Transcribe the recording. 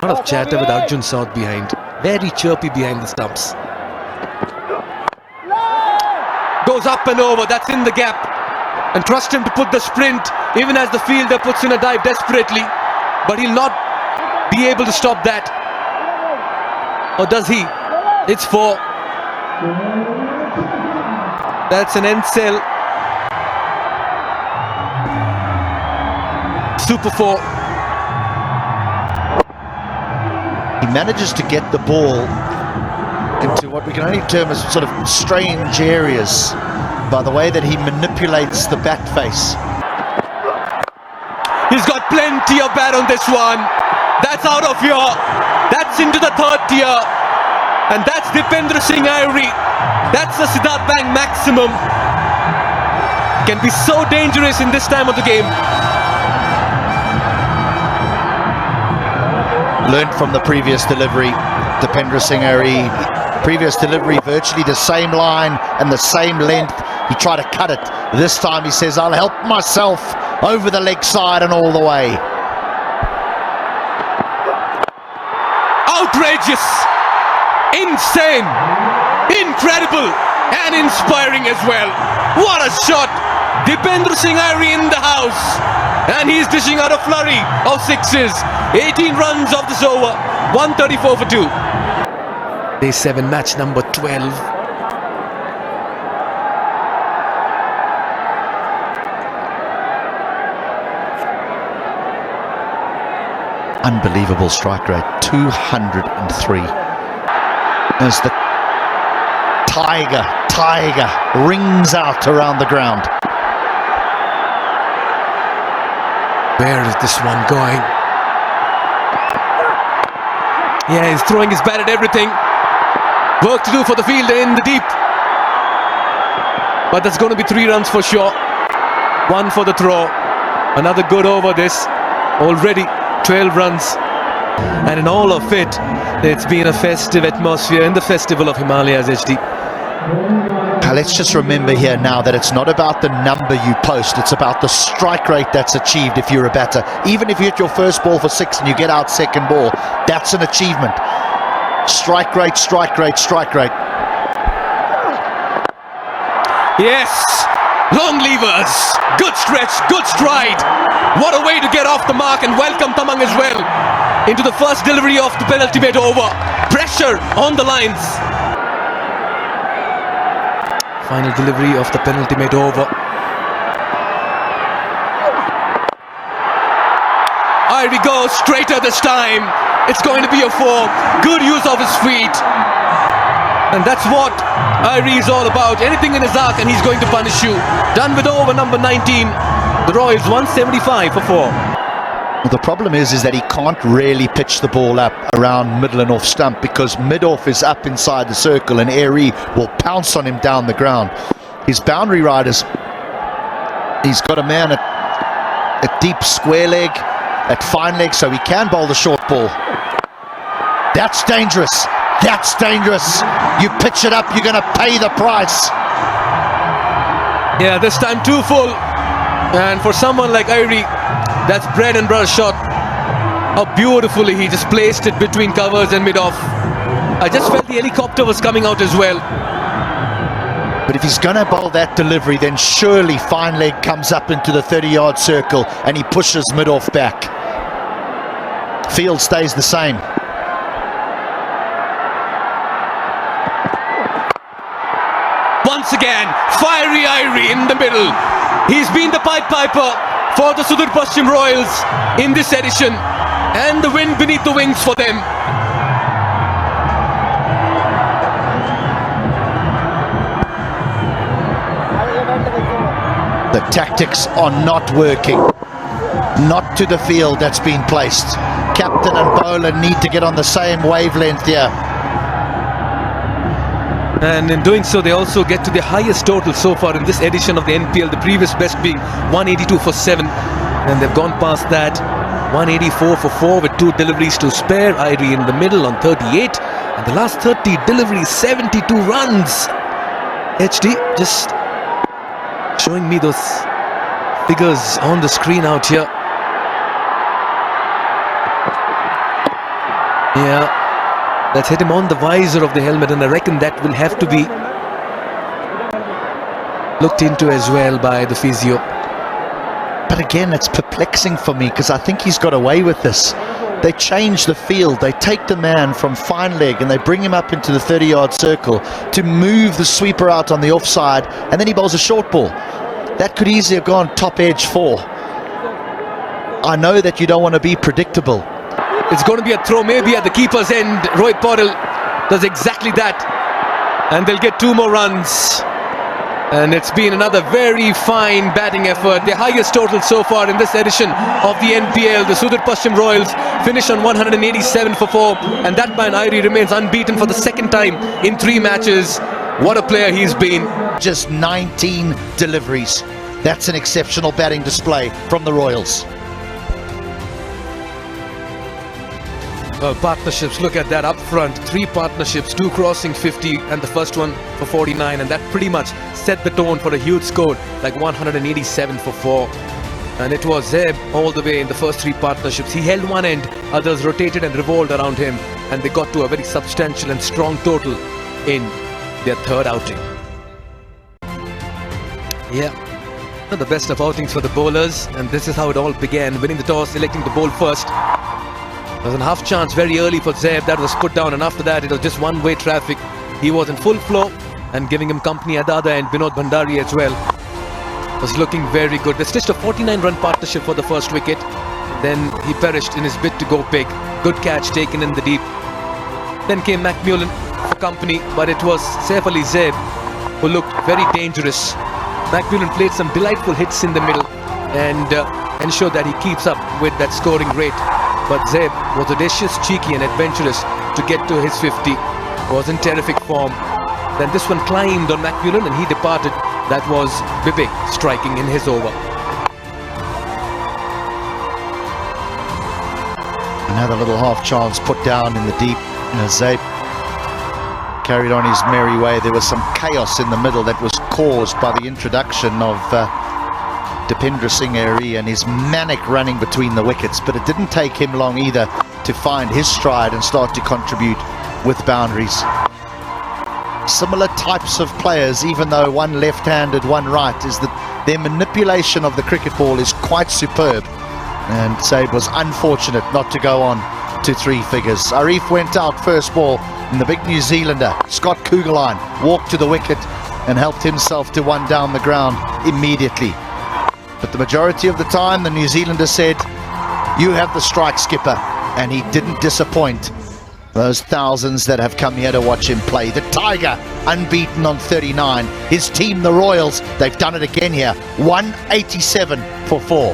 A lot of chatter with Arjun South behind. Very chirpy behind the stumps. Goes up and over, that's in the gap. And trust him to put the sprint, even as the fielder puts in a dive desperately. But he'll not be able to stop that. Or does he? It's 4. That's an end cell. Super 4. He manages to get the ball into what we can only term as sort of strange areas by the way that he manipulates the bat face. He's got plenty of bat on this one. That's out of here. That's into the 3rd tier. And that's Dipendra Singh Irie. That's the Siddharth Bank maximum. Can be so dangerous in this time of the game. Learned from the previous delivery. Dipendra Singh Irie, previous delivery virtually the same line and the same length. He tried to cut it. This time he says, I'll help myself over the leg side and all the way. Outrageous, insane, incredible and inspiring as well. What a shot. Dipendra Singh Irie in the house, and he's dishing out a flurry of 6s. 18 runs of this over, 134 for 2. Day 7, match number 12. Unbelievable strike rate, 203. As the tiger rings out around the ground. Where is this one going? Yeah, he's throwing his bat at everything. Work to do for the fielder in the deep. But that's going to be 3 runs for sure. 1 for the throw. Another good over this. Already 12 runs. And in all of it, it's been a festive atmosphere in the Festival of Himalayas, HD. Now let's just remember here now that it's not about the number you post, it's about the strike rate that's achieved if you're a batter. Even if you hit your first ball for 6 and you get out second ball, that's an achievement. Strike rate, strike rate, strike rate. Yes! Long levers, good stretch, good stride. What a way to get off the mark, and welcome Tamang as well into the first delivery of the penultimate over. Pressure on the lines. Final delivery of the penultimate over. Irie goes straighter this time. It's going to be a 4. Good use of his feet. And that's what Irie is all about. Anything in his arc and he's going to punish you. Done with over number 19. The Royals 175 for 4. Well, the problem is that he can't really pitch the ball up around middle and off stump because mid-off is up inside the circle and Irie will pounce on him down the ground. His boundary riders, he's got a man at deep square leg, at fine leg, so he can bowl the short ball. That's dangerous. That's dangerous. You pitch it up, you're going to pay the price. Yeah, this time too full. And for someone like Irie, that's bread and butter shot. How beautifully he just placed it between covers and mid-off. I just felt the helicopter was coming out as well. But if he's going to bowl that delivery, then surely fine leg comes up into the 30-yard circle and he pushes mid-off back. Field stays the same. Once again, fiery Irie in the middle. He's been the Pied Piper for the Sudurpaschim Royals in this edition, and the wind beneath the wings for them. The tactics are not working. Not to the field that's been placed. Captain and bowler need to get on the same wavelength here. And in doing so, they also get to the highest total so far in this edition of the NPL, the previous best being 182 for 7. And they've gone past that. 184 for 4 with 2 deliveries to spare. Irie in the middle on 38. And the last 30 deliveries, 72 runs. HD just showing me those figures on the screen out here. Yeah, that's hit him on the visor of the helmet, and I reckon that will have to be looked into as well by the physio. But again, it's perplexing for me because I think he's got away with this. They change the field. They take the man from fine leg and they bring him up into the 30-yard circle to move the sweeper out on the offside, and then he bowls a short ball. That could easily have gone top edge 4. I know that you don't want to be predictable. It's going to be a throw, maybe at the keeper's end. Roy Paudel does exactly that, and they'll get 2 more runs. And it's been another very fine batting effort. The highest total so far in this edition of the NPL. The Sudurpaschim Royals finish on 187 for 4, and that man Irie remains unbeaten for the second time in 3 matches. What a player he's been. Just 19 deliveries. That's an exceptional batting display from the Royals. Well, partnerships, look at that up front. 3 partnerships, 2 crossing 50 and the first one for 49, and that pretty much set the tone for a huge score like 187 for 4. And it was Zeb all the way in the first 3 partnerships. He held one end, others rotated and revolved around him, and they got to a very substantial and strong total in their 3rd outing. Yeah, one of the best of outings for the bowlers, and this is how it all began. Winning the toss, electing to bowl first. There was a half chance very early for Zeb. That was put down, and after that it was just one-way traffic. He was in full flow and giving him company at the other end. Vinod Bhandari as well was looking very good. They stitched a 49-run partnership for the first wicket. Then he perished in his bid to go big. Good catch taken in the deep. Then came McMullen for company, but it was Saif Ali Zeb who looked very dangerous. McMullen played some delightful hits in the middle and ensured that he keeps up with that scoring rate. But Zeb was audacious, cheeky and adventurous to get to his 50. Was in terrific form. Then this one climbed on McMullen and he departed. That was Bibig striking in his over. Another little half chance put down in the deep. Zeb carried on his merry way. There was some chaos in the middle that was caused by the introduction of Dipendra Singh Airy and his manic running between the wickets, but it didn't take him long either to find his stride and start to contribute with boundaries. Similar types of players, even though one left-handed, one right, is that their manipulation of the cricket ball is quite superb, and Saib was unfortunate not to go on to 3 figures. Arif went out first ball, and the big New Zealander, Scott Kugelheim, walked to the wicket and helped himself to 1 down the ground immediately. But the majority of the time, the New Zealander said, "You have the strike, skipper," and he didn't disappoint those thousands that have come here to watch him play. The Tiger, unbeaten on 39. His team, the Royals, they've done it again here. 187 for 4.